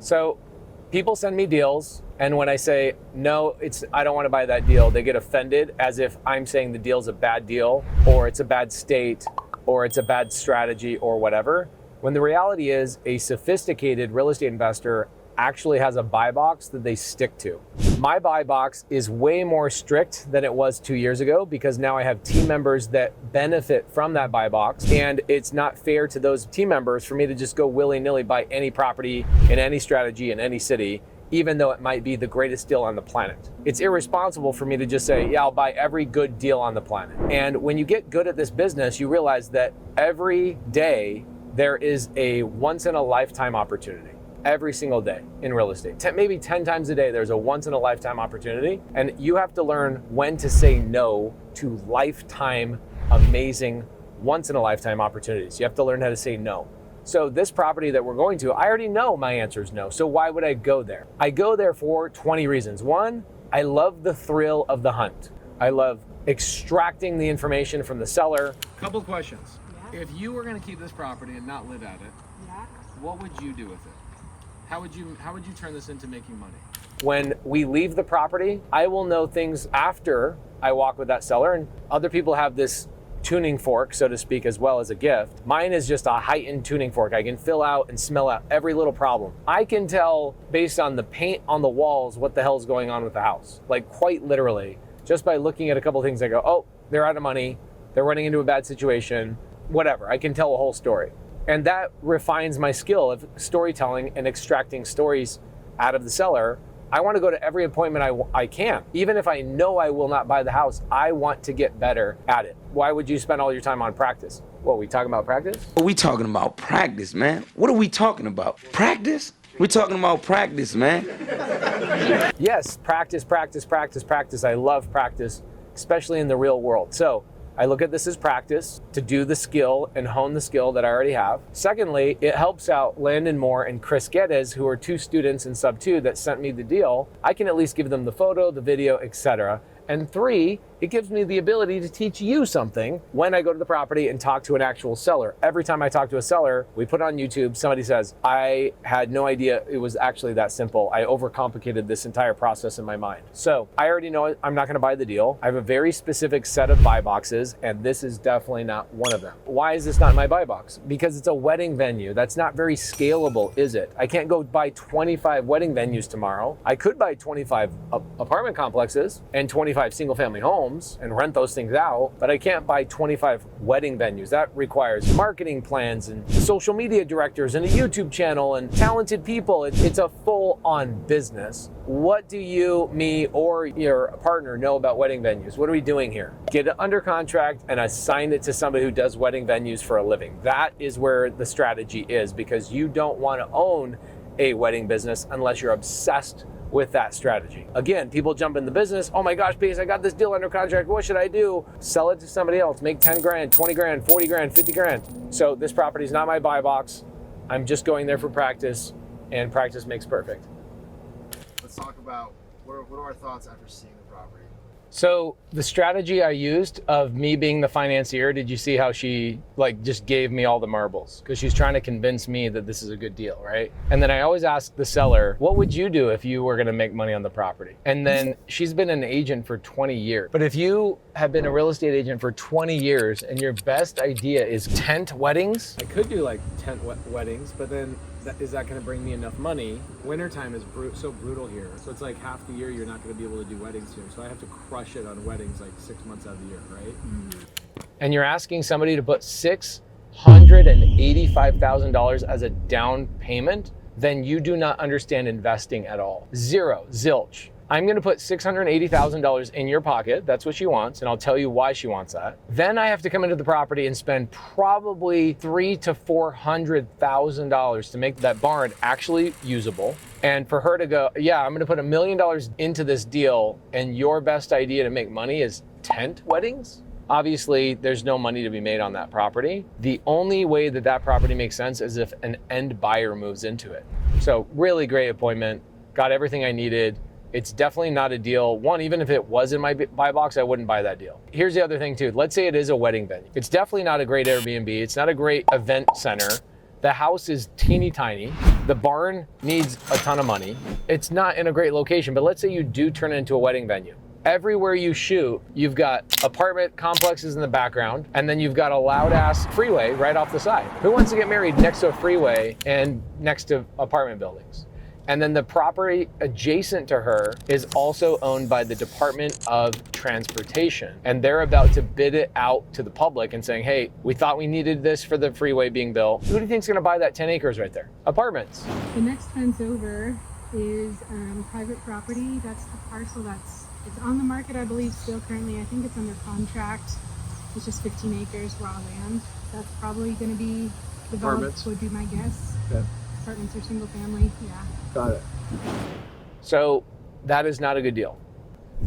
So people send me deals, and when I say, no, I don't want to buy that deal, they get offended as if I'm saying the deal's a bad deal, or it's a bad state, or it's a bad strategy, or whatever. When the reality is, a sophisticated real estate investor actually has a buy box that they stick to. My buy box is way more strict than it was 2 years ago because now I have team members that benefit from that buy box, and it's not fair to those team members for me to just go willy-nilly buy any property in any strategy in any city, even though it might be the greatest deal on the planet. It's irresponsible for me to just say, yeah, I'll buy every good deal on the planet. And when you get good at this business, you realize that every day there is a once-in-a-lifetime opportunity. Every single day in real estate. Maybe 10 times a day, there's a once in a lifetime opportunity. And you have to learn when to say no to lifetime, amazing, once in a lifetime opportunities. You have to learn how to say no. So this property that we're going to, I already know my answer is no. So why would I go there? I go there for 20 reasons. One, I love the thrill of the hunt. I love extracting the information from the seller. Couple questions. Yeah. If you were gonna keep this property and not live at it, yeah, what would you do with it? How would you turn this into making money? When we leave the property, I will know things after I walk with that seller, and other people have this tuning fork, so to speak, as well as a gift. Mine is just a heightened tuning fork. I can fill out and smell out every little problem. I can tell based on the paint on the walls what the hell's going on with the house. Like quite literally, just by looking at a couple of things, I go, oh, they're out of money, they're running into a bad situation, whatever. I can tell a whole story. And that refines my skill of storytelling and extracting stories out of the seller. I want to go to every appointment I can. Even if I know I will not buy the house, I want to get better at it. Why would you spend all your time on practice? What, we talking about practice? We talking about practice, man. What are we talking about? Practice? We're talking about practice, man. Yes, practice, practice, practice, practice. I love practice, especially in the real world. So I look at this as practice to do the skill and hone the skill that I already have. Secondly, it helps out Landon Moore and Chris Geddes, who are two students in Sub 2 that sent me the deal. I can at least give them the photo, the video, etc. And three, it gives me the ability to teach you something when I go to the property and talk to an actual seller. Every time I talk to a seller, we put it on YouTube, somebody says, I had no idea it was actually that simple. I overcomplicated this entire process in my mind. So I already know I'm not gonna buy the deal. I have a very specific set of buy boxes, and this is definitely not one of them. Why is this not my buy box? Because it's a wedding venue. That's not very scalable, is it? I can't go buy 25 wedding venues tomorrow. I could buy 25 apartment complexes and 25 single family homes and rent those things out, but I can't buy 25 wedding venues. That requires marketing plans and social media directors and a YouTube channel and talented people. It's a full-on business. What do you, me, or your partner know about wedding venues? What are we doing here? Get it under contract and assign it to somebody who does wedding venues for a living. That is where the strategy is, because you don't want to own a wedding business unless you're obsessed with that strategy. Again, people jump in the business. Oh my gosh, Pace, I got this deal under contract. What should I do? Sell it to somebody else. Make 10 grand, 20 grand, 40 grand, 50 grand. So this property is not my buy box. I'm just going there for practice, and practice makes perfect. Let's talk about what are our thoughts after seeing the property? So the strategy I used of me being the financier, did you see how she just gave me all the marbles? Because she's trying to convince me that this is a good deal, right? And then I always ask the seller, what would you do if you were gonna make money on the property? And then she's been an agent for 20 years. But if you have been a real estate agent for 20 years and your best idea is tent weddings? I could do like tent weddings, but then is that going to bring me enough money? Wintertime is so brutal here. So it's like half the year you're not going to be able to do weddings here. So I have to crush it on weddings like 6 months out of the year, right? And you're asking somebody to put $685,000 as a down payment? Then you do not understand investing at all. Zero, zilch. I'm gonna put $680,000 in your pocket. That's what she wants, and I'll tell you why she wants that. Then I have to come into the property and spend probably $300,000 to $400,000 to make that barn actually usable. And for her to go, yeah, I'm gonna put $1 million into this deal, and your best idea to make money is tent weddings? Obviously, there's no money to be made on that property. The only way that that property makes sense is if an end buyer moves into it. So really great appointment, got everything I needed. It's definitely not a deal. One, even if it was in my buy box, I wouldn't buy that deal. Here's the other thing too. Let's say it is a wedding venue. It's definitely not a great Airbnb. It's not a great event center. The house is teeny tiny. The barn needs a ton of money. It's not in a great location, but let's say you do turn it into a wedding venue. Everywhere you shoot, you've got apartment complexes in the background, and then you've got a loud ass freeway right off the side. Who wants to get married next to a freeway and next to apartment buildings? And then the property adjacent to her is also owned by the Department of Transportation. And they're about to bid it out to the public and saying, hey, we thought we needed this for the freeway being built. Who do you think's gonna buy that 10 acres right there? Apartments. The next fence over is private property. That's the parcel it's on the market, I believe, still currently. I think it's under contract. It's just 15 acres raw land. That's probably gonna be developed, Apartments? would be my guess. Okay. Apartments or single family, yeah. Got it. So that is not a good deal.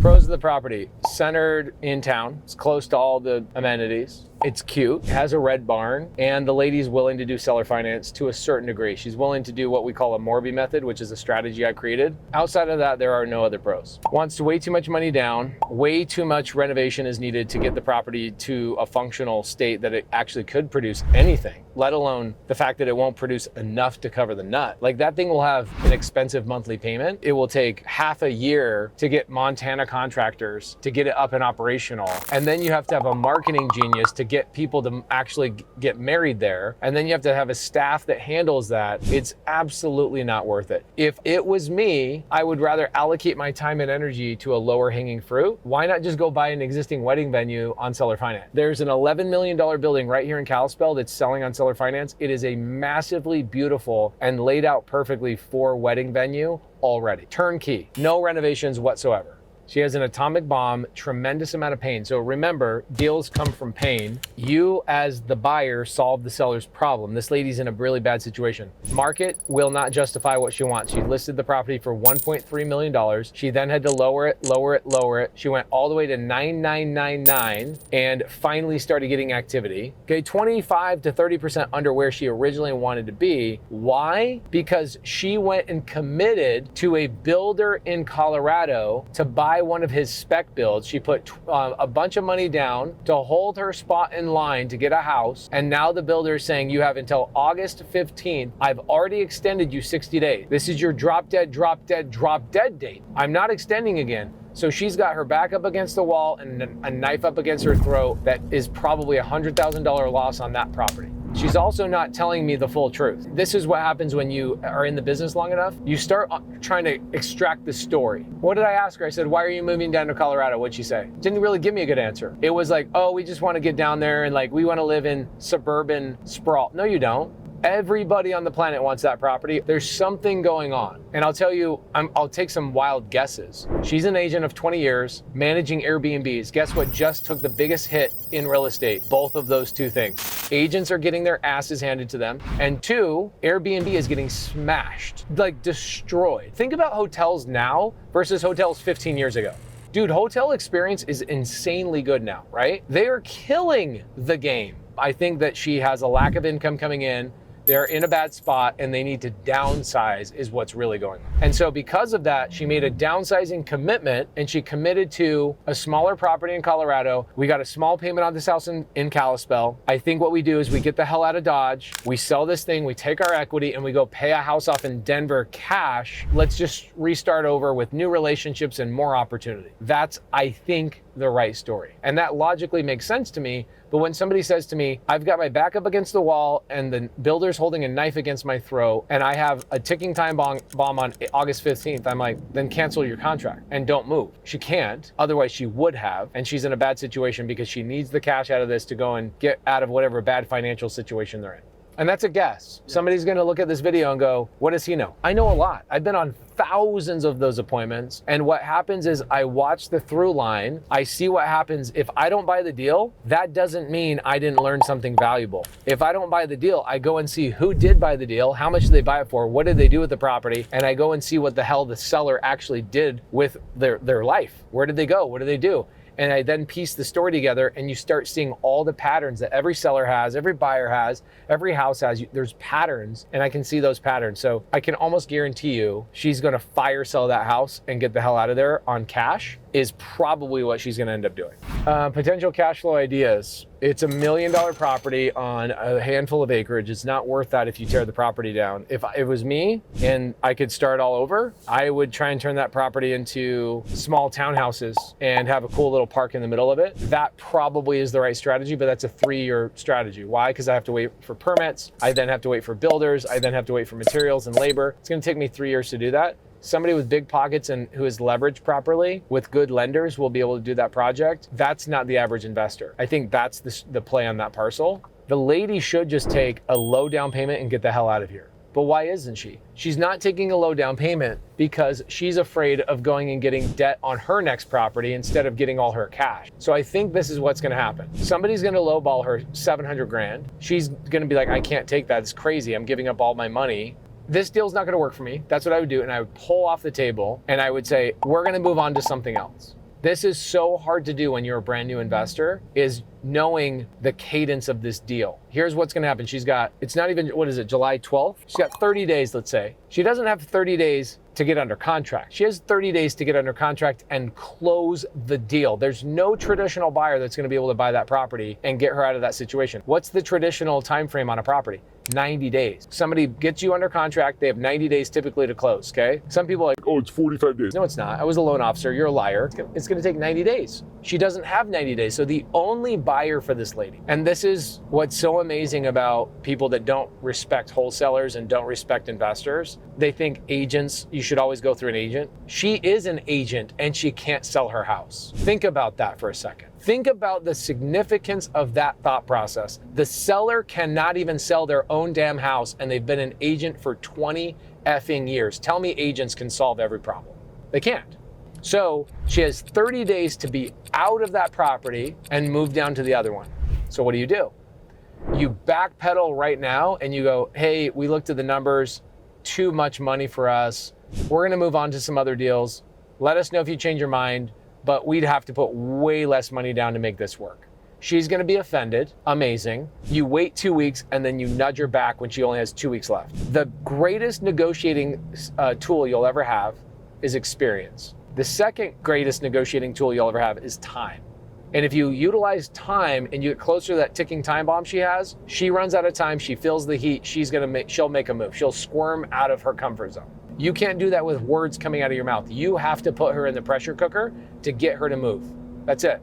Pros of the property: centered in town, it's close to all the amenities, it's cute, it has a red barn, and the lady's willing to do seller finance to a certain degree. She's willing to do what we call a Morby method, which is a strategy I created. Outside of that, there are no other pros. Wants way too much money down, way too much renovation is needed to get the property to a functional state that it actually could produce anything, let alone the fact that it won't produce enough to cover the nut. Like, that thing will have an expensive monthly payment. It will take half a year to get Montana contractors to get it up and operational. And then you have to have a marketing genius to get people to actually get married there. And then you have to have a staff that handles that. It's absolutely not worth it. If it was me, I would rather allocate my time and energy to a lower hanging fruit. Why not just go buy an existing wedding venue on seller finance? There's an $11 million building right here in Kalispell that's selling on seller finance. It is a massively beautiful and laid out perfectly for wedding venue already. Turnkey, no renovations whatsoever. She has an atomic bomb, tremendous amount of pain. So remember, deals come from pain. You, as the buyer, solve the seller's problem. This lady's in a really bad situation. Market will not justify what she wants. She listed the property for $1.3 million. She then had to lower it, lower it, lower it. She went all the way to 9,999 and finally started getting activity. Okay, 25 to 30% under where she originally wanted to be. Why? Because she went and committed to a builder in Colorado to buy one of his spec builds. She put a bunch of money down to hold her spot in line to get a house. And now the builder is saying, you have until August 15th. I've already extended you 60 days. This is your drop dead, drop dead, drop dead date. I'm not extending again. So she's got her back up against the wall and a knife up against her throat that is probably $100,000 loss on that property. She's also not telling me the full truth. This is what happens when you are in the business long enough. You start trying to extract the story. What did I ask her? I said, why are you moving down to Colorado? What'd she say? Didn't really give me a good answer. It was like, oh, we just want to get down there and like, we want to live in suburban sprawl. No, you don't. Everybody on the planet wants that property. There's something going on. And I'll tell you, I'll take some wild guesses. She's an agent of 20 years managing Airbnbs. Guess what just took the biggest hit in real estate? Both of those two things. Agents are getting their asses handed to them. And two, Airbnb is getting smashed, like destroyed. Think about hotels now versus hotels 15 years ago. Dude, hotel experience is insanely good now, right? They are killing the game. I think that she has a lack of income coming in. They're in a bad spot and they need to downsize is what's really going on. And so because of that, she made a downsizing commitment and she committed to a smaller property in Colorado. We got a small payment on this house in Kalispell. I think what we do is we get the hell out of Dodge, we sell this thing, we take our equity and we go pay a house off in Denver cash. Let's just restart over with new relationships and more opportunity. That's, I think, the right story. And that logically makes sense to me. But when somebody says to me, I've got my back up against the wall and the builder's holding a knife against my throat and I have a ticking time bomb on August 15th, I'm like, then cancel your contract and don't move. She can't, otherwise she would have, and she's in a bad situation because she needs the cash out of this to go and get out of whatever bad financial situation they're in. And that's a guess. Somebody's gonna look at this video and go, what does he know? I know a lot. I've been on thousands of those appointments. And what happens is I watch the through line. I see what happens. If I don't buy the deal, that doesn't mean I didn't learn something valuable. If I don't buy the deal, I go and see who did buy the deal, how much did they buy it for, what did they do with the property, and I go and see what the hell the seller actually did with their life. Where did they go? What did they do? And I then piece the story together and you start seeing all the patterns that every seller has, every buyer has, every house has. There's patterns and I can see those patterns. So I can almost guarantee you she's gonna fire sell that house and get the hell out of there on cash is probably what she's gonna end up doing. Potential cash flow ideas. It's $1 million property on a handful of acreage. It's not worth that if you tear the property down. If it was me and I could start all over, I would try and turn that property into small townhouses and have a cool little park in the middle of it. That probably is the right strategy, but that's a 3-year strategy. Why? Because I have to wait for permits. I then have to wait for builders. I then have to wait for materials and labor. It's going to take me 3 years to do that. Somebody with big pockets and who is leveraged properly with good lenders will be able to do that project. That's not the average investor. I think that's the play on that parcel. The lady should just take a low down payment and get the hell out of here. But why isn't she? She's not taking a low down payment because she's afraid of going and getting debt on her next property instead of getting all her cash. So I think this is what's gonna happen. Somebody's gonna lowball her 700 grand. She's gonna be like, I can't take that, it's crazy, I'm giving up all my money. This deal's not gonna work for me. That's what I would do. And I would pull off the table and I would say, we're gonna move on to something else. This is so hard to do when you're a brand new investor, is knowing the cadence of this deal. Here's what's gonna happen. She's got, it's not even, what is it, July 12th? She's got 30 days, let's say. She doesn't have 30 days to get under contract. She has 30 days to get under contract and close the deal. There's no traditional buyer that's gonna be able to buy that property and get her out of that situation. What's the traditional time frame on a property? 90 days. Somebody gets you under contract, they have 90 days typically to close, okay? Some people are like, oh, it's 45 days. No, it's not. I was a loan officer, you're a liar. It's gonna take 90 days. She doesn't have 90 days, so the only buyer for this lady, and this is what's so amazing about people that don't respect wholesalers and don't respect investors, they think agents, you should always go through an agent. She is an agent and she can't sell her house. Think about that for a second. Think about the significance of that thought process. The seller cannot even sell their own damn house and they've been an agent for 20 effing years. Tell me agents can solve every problem. They can't. So she has 30 days to be out of that property and move down to the other one. So what do? You backpedal right now and you go, hey, we looked at the numbers, too much money for us. We're gonna move on to some other deals. Let us know if you change your mind, but we'd have to put way less money down to make this work. She's gonna be offended, amazing. You wait 2 weeks and then you nudge her back when she only has 2 weeks left. The greatest negotiating tool you'll ever have is experience. The second greatest negotiating tool you'll ever have is time. And if you utilize time and you get closer to that ticking time bomb she has, she runs out of time, she feels the heat, she'll make a move. She'll squirm out of her comfort zone. You can't do that with words coming out of your mouth. You have to put her in the pressure cooker to get her to move. That's it.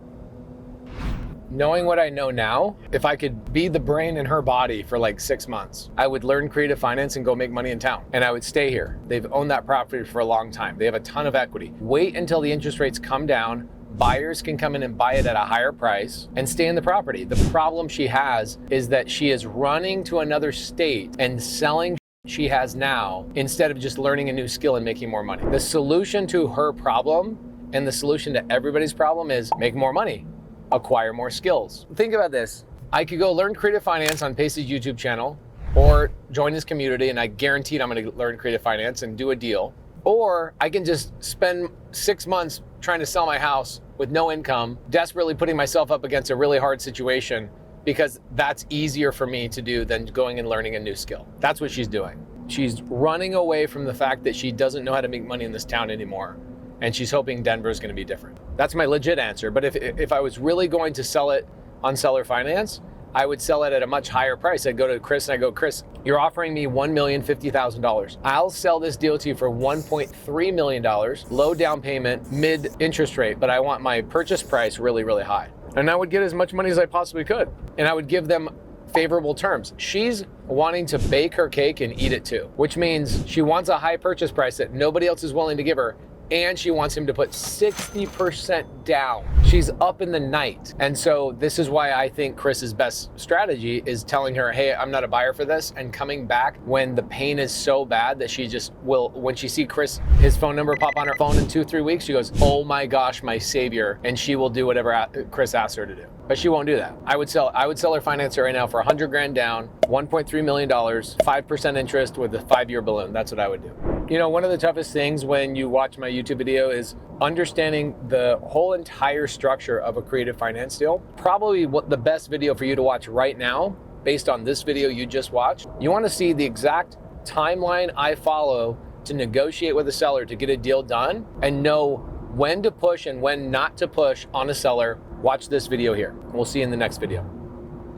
Knowing what I know now, if I could be the brain in her body for like 6 months, I would learn creative finance and go make money in town. And I would stay here. They've owned that property for a long time. They have a ton of equity. Wait until the interest rates come down, buyers can come in and buy it at a higher price and stay in the property. The problem she has is that she is running to another state and selling she has now instead of just learning a new skill and making more money. The solution to her problem and the solution to everybody's problem is make more money, acquire more skills. Think about this. I could go learn creative finance on Pace's YouTube channel or join his community and I guaranteed I'm gonna learn creative finance and do a deal. Or I can just spend 6 months trying to sell my house with no income, desperately putting myself up against a really hard situation because that's easier for me to do than going and learning a new skill. That's what she's doing. She's running away from the fact that she doesn't know how to make money in this town anymore. And she's hoping Denver is gonna be different. That's my legit answer. But if I was really going to sell it on seller finance, I would sell it at a much higher price. I'd go to Chris and I go, Chris, you're offering me $1,050,000. I'll sell this deal to you for $1.3 million, low down payment, mid interest rate, but I want my purchase price really, really high. And I would get as much money as I possibly could. And I would give them favorable terms. She's wanting to bake her cake and eat it too, which means she wants a high purchase price that nobody else is willing to give her. And she wants him to put 60% down. She's up in the night. And so this is why I think Chris's best strategy is telling her, hey, I'm not a buyer for this, and coming back when the pain is so bad that she just will, when she see Chris, his phone number pop on her phone in 2-3 weeks, she goes, oh my gosh, my savior, and she will do whatever Chris asks her to do. But she won't do that. I would sell her finance right now for 100 grand down, $1.3 million, 5% interest with a 5-year balloon. That's what I would do. You know, one of the toughest things when you watch my YouTube video is understanding the whole entire structure of a creative finance deal. Probably what the best video for you to watch right now, based on this video you just watched. You want to see the exact timeline I follow to negotiate with a seller to get a deal done and know when to push and when not to push on a seller. Watch this video here. We'll see you in the next video.